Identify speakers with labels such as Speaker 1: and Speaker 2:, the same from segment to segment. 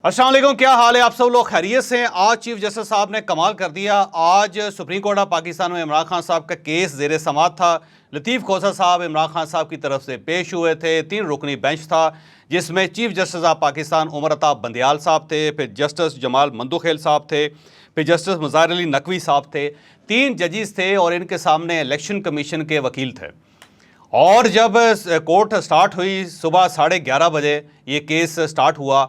Speaker 1: अस्सलाम वालेकुम, क्या हाल है? आप सब लोग खैरियत से हैं? आज चीफ जस्टिस साहब ने कमाल कर दिया। आज सुप्रीम कोर्ट ऑफ पाकिस्तान में इमरान खान साहब का केस जेर समाअत था। लतीफ़ खोसर साहब इमरान खान साहब की तरफ से पेश हुए थे। 3 रुकनी बेंच था जिसमें chief justice of Pakistan Umar Atab Bandial साहब थे, फिर जस्टिस जमाल मंदुखेल साहब थे, फिर जस्टिस मुज़ाहिर अली नकवी साहब थे। 3 जजेस थे और इनके सामने इलेक्शन कमीशन के वकील थे। और जब कोर्ट स्टार्ट हुई सुबह 11:30 बजे ये केस स्टार्ट हुआ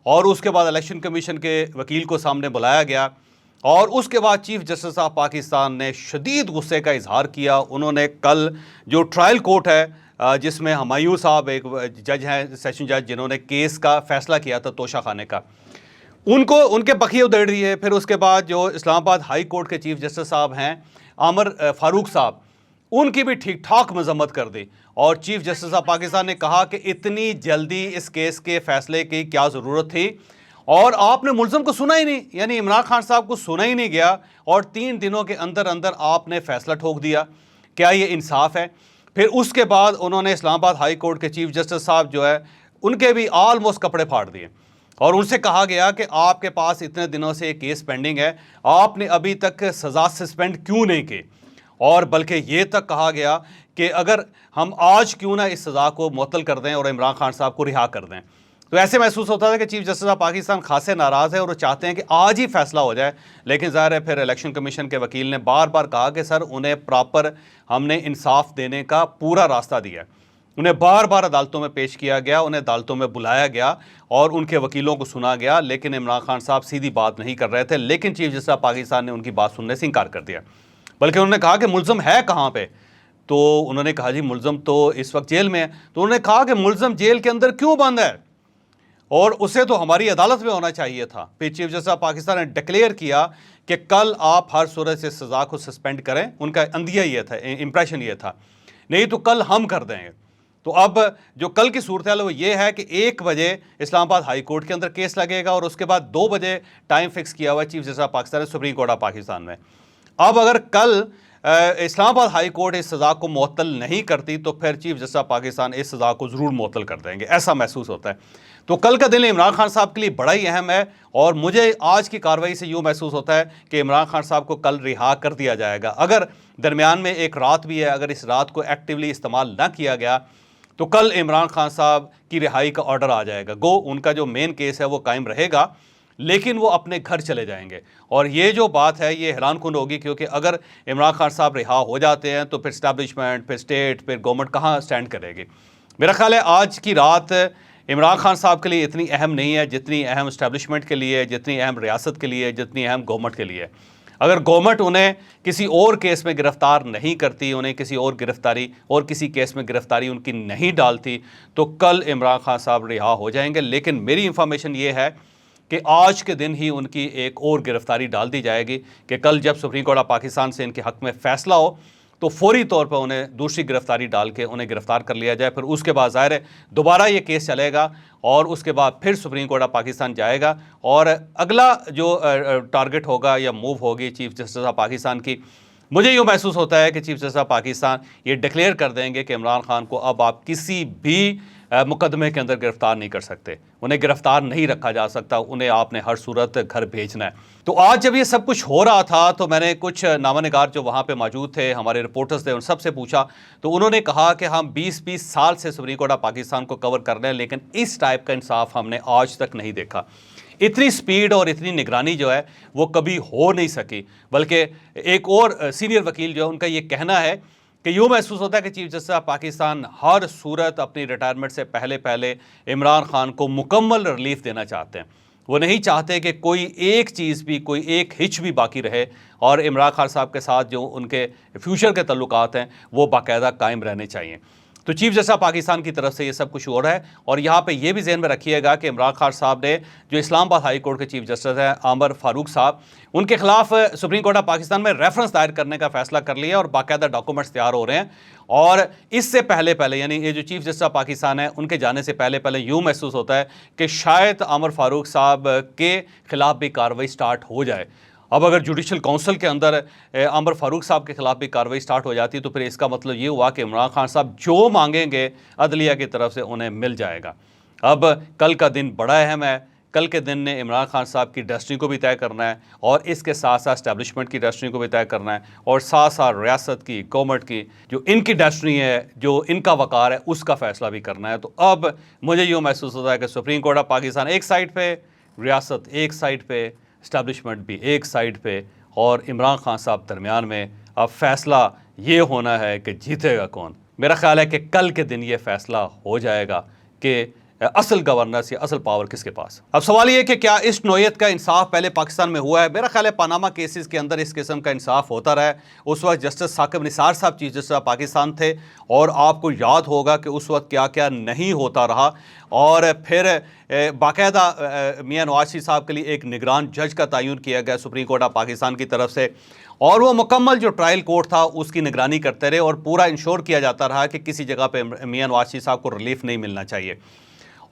Speaker 1: और उसके बाद इलेक्शन कमीशन के वकील को सामने बुलाया गया और उसके बाद चीफ जस्टिस ऑफ पाकिस्तान ने शदीद गुस्से का इजहार किया। उन्होंने कल जो ट्रायल कोर्ट है जिसमें हुमायूं साहब एक जज हैं, सेशन जज, जिन्होंने केस का फैसला किया था तोशा खाने का, उनको उनके बखिए उधेड़ दिए। फिर उसके बाद जो इस्लामाबाद हाई कोर्ट के चीफ जस्टिस साहब हैं आमर फारूक साहब, उनकी भी ठीक ठाक मजम्मत कर दी। और चीफ जस्टिस ऑफ पाकिस्तान ने कहा कि इतनी जल्दी इस केस के फैसले की क्या ज़रूरत थी और आपने मुल्ज़िम को सुना ही नहीं, यानी इमरान खान साहब को सुना ही नहीं गया और 3 दिनों के अंदर अंदर आपने फैसला ठोक दिया। क्या ये इंसाफ है? फिर उसके बाद उन्होंने इस्लामाबाद हाई कोर्ट के चीफ जस्टिस साहब जो है उनके भी आलमोस्ट कपड़े फाड़ दिए और उनसे कहा गया कि आपके पास इतने दिनों से केस पेंडिंग है, आपने अभी तक सज़ा सस्पेंड क्यों नहीं की? और बल्कि ये तक कहा गया कि अगर हम आज क्यों ना इस सज़ा को मुअत्तल कर दें और इमरान खान साहब को रिहा कर दें। तो ऐसे महसूस होता था कि चीफ जस्टिस ऑफ पाकिस्तान खासे नाराज़ है और वो चाहते हैं कि आज ही फैसला हो जाए। लेकिन ज़ाहिर है फिर इलेक्शन कमीशन के वकील ने बार बार कहा कि सर उन्हें प्रॉपर हमने इंसाफ देने का पूरा रास्ता दिया है। उन्हें बार बार अदालतों में पेश किया गया, उन्हें अदालतों में बुलाया गया और उनके वकीलों को सुना गया, लेकिन इमरान खान साहब सीधी बात नहीं कर रहे थे। लेकिन चीफ जस्टिस ऑफ पाकिस्तान ने उनकी बात सुनने से इनकार कर दिया, बल्कि उन्होंने कहा कि मुल्ज़िम है कहाँ पे? तो उन्होंने कहा जी मुल्ज़िम तो इस वक्त जेल में है। तो उन्होंने कहा कि मुल्ज़िम जेल के अंदर क्यों बंद है और उसे तो हमारी अदालत में होना चाहिए था। फिर चीफ जस्टिस ऑफ पाकिस्तान ने डिक्लेयर किया कि कल आप हर सूरत से सज़ा को सस्पेंड करें। उनका अंदिया ये था, इंप्रेशन ये था, नहीं तो कल हम कर देंगे। तो अब जो कल की सूरत है वो ये है कि 1 बजे इस्लामाबाद हाई कोर्ट के अंदर केस लगेगा और उसके बाद 2 बजे टाइम फिक्स किया हुआ है चीफ जस्टिस ऑफ पाकिस्तान ने सुप्रीम कोर्ट ऑफ पाकिस्तान में। अब अगर कल इस्लामाबाद हाई कोर्ट इस सज़ा को मुअत्तल नहीं करती तो फिर चीफ जस्टिस ऑफ पाकिस्तान इस सज़ा को ज़रूर मुअत्तल कर देंगे, ऐसा महसूस होता है। तो कल का दिन इमरान खान साहब के लिए बड़ा ही अहम है और मुझे आज की कार्रवाई से यूँ महसूस होता है कि इमरान खान साहब को कल रिहा कर दिया जाएगा। अगर दरमियान में एक रात भी है, अगर इस रात को एक्टिवली इस्तेमाल ना किया गया तो कल इमरान खान साहब की रिहाई का ऑर्डर आ जाएगा। गो उनका जो मेन केस है वो कायम रहेगा, लेकिन वो अपने घर चले जाएंगे। और ये जो बात है ये हैरानकुन होगी, क्योंकि अगर इमरान खान साहब रिहा हो जाते हैं तो फिर इस्टेब्लिशमेंट, फिर स्टेट, फिर गवर्नमेंट कहाँ स्टैंड करेगी? मेरा ख्याल है आज की रात इमरान खान साहब के लिए इतनी अहम नहीं है जितनी अहम इस्टेब्लिशमेंट के लिए, जितनी अहम रियासत के लिए, जितनी अहम गवर्नमेंट के लिए। अगर गवर्नमेंट उन्हें किसी और केस में गिरफ्तार नहीं करती, उन्हें किसी और गिरफ्तारी और किसी केस में गिरफ्तारी उनकी नहीं डालती, तो कल इमरान खान साहब रिहा हो जाएंगे। लेकिन मेरी इंफॉर्मेशन ये है कि आज के दिन ही उनकी एक और गिरफ्तारी डाल दी जाएगी कि कल जब सुप्रीम कोर्ट ऑफ पाकिस्तान से इनके हक़ में फ़ैसला हो तो फौरी तौर पर उन्हें दूसरी गिरफ्तारी डाल के उन्हें गिरफ्तार कर लिया जाए। फिर उसके बाद ज़ाहिर है दोबारा ये केस चलेगा और उसके बाद फिर सुप्रीम कोर्ट ऑफ पाकिस्तान जाएगा और अगला जो टारगेट होगा या मूव होगी चीफ जस्टिस ऑफ पाकिस्तान की, मुझे यूँ महसूस होता है कि चीफ जस्टिस ऑफ पाकिस्तान ये डिक्लेयर कर देंगे कि इमरान खान को अब आप किसी भी मुकदमे के अंदर गिरफ्तार नहीं कर सकते, उन्हें गिरफ्तार नहीं रखा जा सकता, उन्हें आपने हर सूरत घर भेजना है। तो आज जब ये सब कुछ हो रहा था तो मैंने कुछ नामानिगार जो वहाँ पे मौजूद थे, हमारे रिपोर्टर्स थे, उन सबसे पूछा तो उन्होंने कहा कि हम 20-20 साल से सुप्रीम कोर्ट ऑफ पाकिस्तान को कवर कर रहे हैं, लेकिन इस टाइप का इंसाफ हमने आज तक नहीं देखा। इतनी स्पीड और इतनी निगरानी जो है वो कभी हो नहीं सकी। बल्कि एक और सीनियर वकील जो है उनका ये कहना है कि यूँ महसूस होता है कि चीफ जस्टिस ऑफ पाकिस्तान हर सूरत अपनी रिटायरमेंट से पहले पहले इमरान खान को मुकम्मल रिलीफ देना चाहते हैं। वो नहीं चाहते कि कोई एक चीज़ भी, कोई एक हिच भी बाकी रहे और इमरान खान साहब के साथ जो उनके फ्यूचर के तल्लुकात हैं वो बाकायदा कायम रहने चाहिए। तो चीफ जस्टिस ऑफ पाकिस्तान की तरफ से ये सब कुछ हो रहा है। और यहाँ पे ये भी ज़हन में रखिएगा कि इमरान खान साहब ने जो इस्लामाबाद हाई कोर्ट के चीफ जस्टिस हैं आमर फारूक साहब, उनके खिलाफ सुप्रीम कोर्ट ऑफ पाकिस्तान में रेफरेंस दायर करने का फैसला कर लिया और बाकायदा डॉक्यूमेंट्स तैयार हो रहे हैं। और इससे पहले पहले यानी ये जो चीफ जस्टिस ऑफ पाकिस्तान है उनके जाने से पहले पहले यूँ महसूस होता है कि शायद आमर फारूक साहब के खिलाफ भी कार्रवाई स्टार्ट हो जाए। अब अगर जुडिशल काउंसिल के अंदर आमर फारूक साहब के खिलाफ भी कार्रवाई स्टार्ट हो जाती तो फिर इसका मतलब ये हुआ कि इमरान खान साहब जो मांगेंगे अदलिया की तरफ से उन्हें मिल जाएगा। अब कल का दिन बड़ा अहम है। कल के दिन ने इमरान खान साहब की डेस्टिनी को भी तय करना है और इसके साथ साथ इस्टेब्लिशमेंट की डेस्टिनी को भी तय करना है और साथ साथ रियासत की, गवर्नमेंट की जो इनकी डेस्टिनी है, जो इनका वक़ार है, उसका फ़ैसला भी करना है। तो अब मुझे यूँ महसूस होता है कि सुप्रीम कोर्ट ऑफ पाकिस्तान एक साइड पे, रियासत एक साइड पे, इस्टेब्लिशमेंट भी एक साइड पे और इमरान खान साहब दरमियान में अब फ़ैसला ये होना है कि जीतेगा कौन। मेरा ख्याल है कि कल के दिन ये फ़ैसला हो जाएगा कि असल गवर्नेंस या असल पावर किसके पास। अब सवाल ये कि क्या इस नौयत का इंसाफ पहले पाकिस्तान में हुआ है? मेरा ख्याल है पनामा केसेस के अंदर इस किस्म का इंसाफ होता रहा है। उस वक्त जस्टिस साकिब निसार साहब चीफ जस्टिस पाकिस्तान थे और आपको याद होगा कि उस वक्त क्या क्या नहीं होता रहा और फिर बाकायदा मियां नवाज शरीफ साहब के लिए एक निगरान जज का तयन किया गया सुप्रीम कोर्ट ऑफ पाकिस्तान की तरफ से और वो मुकम्मल जो ट्रायल कोर्ट था उसकी निगरानी करते रहे और पूरा इंश्योर किया जाता रहा कि किसी जगह पे मियां नवाज शरीफ साहब को रिलीफ नहीं मिलना चाहिए।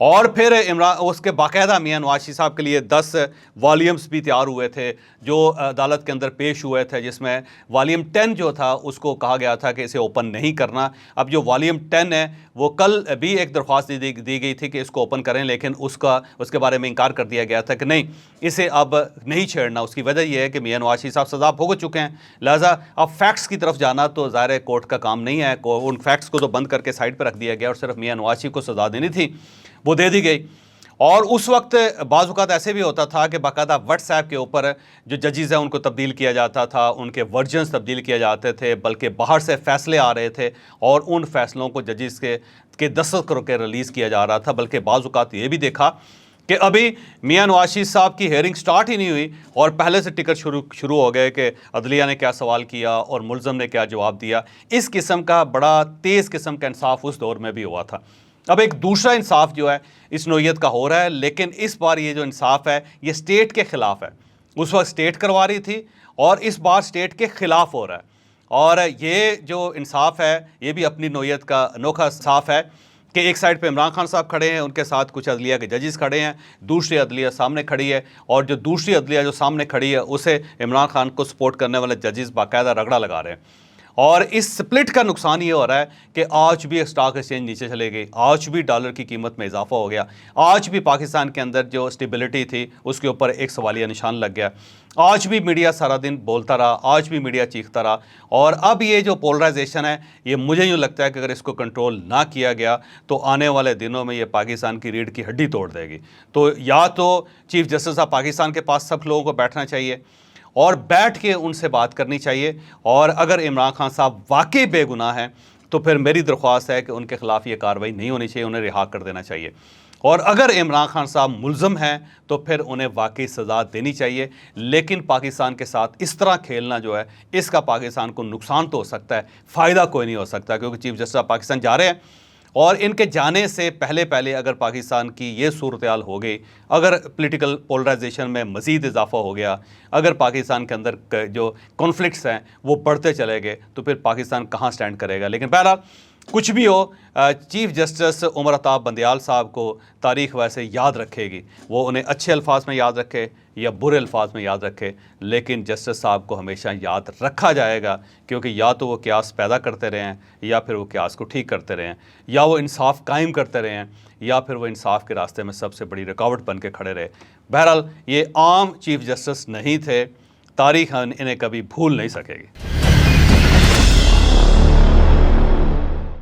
Speaker 1: और फिर इमरान उसके बाकायदा मियां नवाज शरीफ साहब के लिए 10 वॉल्यूम्स भी तैयार हुए थे जो अदालत के अंदर पेश हुए थे, जिसमें वॉल्यूम 10 जो था उसको कहा गया था कि इसे ओपन नहीं करना। अब जो वॉल्यूम 10 है वो कल भी एक दरख्वास्त दी गई थी कि इसको ओपन करें, लेकिन उसके बारे में इनकार कर दिया गया था कि नहीं, इसे अब नहीं छेड़ना। उसकी वजह यह है कि मियां नवाज शरीफ साहब सज़ा भुगत चुके हैं, लिहाजा अब फैक्ट्स की तरफ जाना तो ज़ाहिर कोर्ट का काम नहीं है। उन फैक्ट्स को तो बंद करके साइड पर रख दिया गया और सिर्फ मियां नवाज शरीफ को सज़ा देनी थी, वो दे दी गई। और उस वक्त बाज़ औक़ात ऐसे भी होता था कि बाकायदा व्हाट्सएप के ऊपर जो जजेस हैं उनको तब्दील किया जाता था, उनके वर्जन्स तब्दील किए जाते थे, बल्कि बाहर से फ़ैसले आ रहे थे और उन फ़ैसलों को जजेस के दस्तखत करके रिलीज़ किया जा रहा था। बल्कि बाज़ औक़ात ये भी देखा कि अभी मियां नवाज शरीफ साहब की हेयरिंग स्टार्ट ही नहीं हुई और पहले से टिकट शुरू हो गए कि अदलिया ने क्या सवाल किया और मुल्ज़म ने क्या जवाब दिया। इस किस्म का बड़ा तेज़ किस्म का इंसाफ उस दौर में भी हुआ था। अब एक दूसरा इंसाफ जो है इस नौयत का हो रहा है, लेकिन इस बार ये जो इंसाफ है ये स्टेट के ख़िलाफ़ है। उस वक्त स्टेट करवा रही थी और इस बार स्टेट के ख़िलाफ़ हो रहा है। और ये जो इंसाफ है ये भी अपनी नौयत का अनोखा इंसाफ है कि एक साइड पे इमरान खान साहब खड़े हैं, उनके साथ कुछ अदलिया के जजेस खड़े हैं, दूसरी अदलिया सामने खड़ी है और जो दूसरी अदलिया जो सामने खड़ी है उसे इमरान खान को सपोर्ट करने वाले जजेस बाकायदा रगड़ा लगा रहे हैं। और इस स्प्लिट का नुकसान ये हो रहा है कि आज भी स्टॉक एक्सचेंज नीचे चले गई, आज भी डॉलर की कीमत में इजाफा हो गया, आज भी पाकिस्तान के अंदर जो स्टेबिलिटी थी उसके ऊपर एक सवालिया निशान लग गया, आज भी मीडिया सारा दिन बोलता रहा, आज भी मीडिया चीखता रहा। और अब ये जो पोलराइजेशन है ये मुझे यूँ लगता है कि अगर इसको कंट्रोल ना किया गया तो आने वाले दिनों में ये पाकिस्तान की रीढ़ की हड्डी तोड़ देगी। तो या तो चीफ जस्टिस ऑफ पाकिस्तान के पास सब लोगों को बैठना चाहिए और बैठ के उनसे बात करनी चाहिए और अगर इमरान खान साहब वाकई बेगुनाह हैं तो फिर मेरी दरख्वास्त है कि उनके ख़िलाफ़ ये कार्रवाई नहीं होनी चाहिए, उन्हें रिहा कर देना चाहिए। और अगर इमरान खान साहब मुल्ज़म हैं तो फिर उन्हें वाकई सज़ा देनी चाहिए। लेकिन पाकिस्तान के साथ इस तरह खेलना जो है इसका पाकिस्तान को नुकसान तो हो सकता है, फ़ायदा कोई नहीं हो सकता, क्योंकि चीफ जस्टिस ऑफ पाकिस्तान जा रहे हैं और इनके जाने से पहले अगर पाकिस्तान की ये सूरत हाल हो गई, अगर पॉलिटिकल पोलराइजेशन में मज़ीद इजाफा हो गया, अगर पाकिस्तान के अंदर जो कॉन्फ्लिक्ट्स हैं वो बढ़ते चले गए तो फिर पाकिस्तान कहाँ स्टैंड करेगा। लेकिन बहरहाल कुछ भी हो, चीफ जस्टिस उमर अताब बंदियाल साहब को तारीख़ वैसे याद रखेगी, वो उन्हें अच्छे अल्फाज में याद रखे या बुरे अल्फाज में याद रखे, लेकिन जस्टिस साहब को हमेशा याद रखा जाएगा, क्योंकि या तो वो क्यास पैदा करते रहे हैं या फिर वो क्यास को ठीक करते रहे हैं, या वो इंसाफ कायम करते रहे हैं या फिर वो इंसाफ के रास्ते में सबसे बड़ी रुकावट बन के खड़े रहे। बहरहाल ये आम चीफ जस्टिस नहीं थे, तारीख़ इन्हें कभी भूल नहीं सकेगी।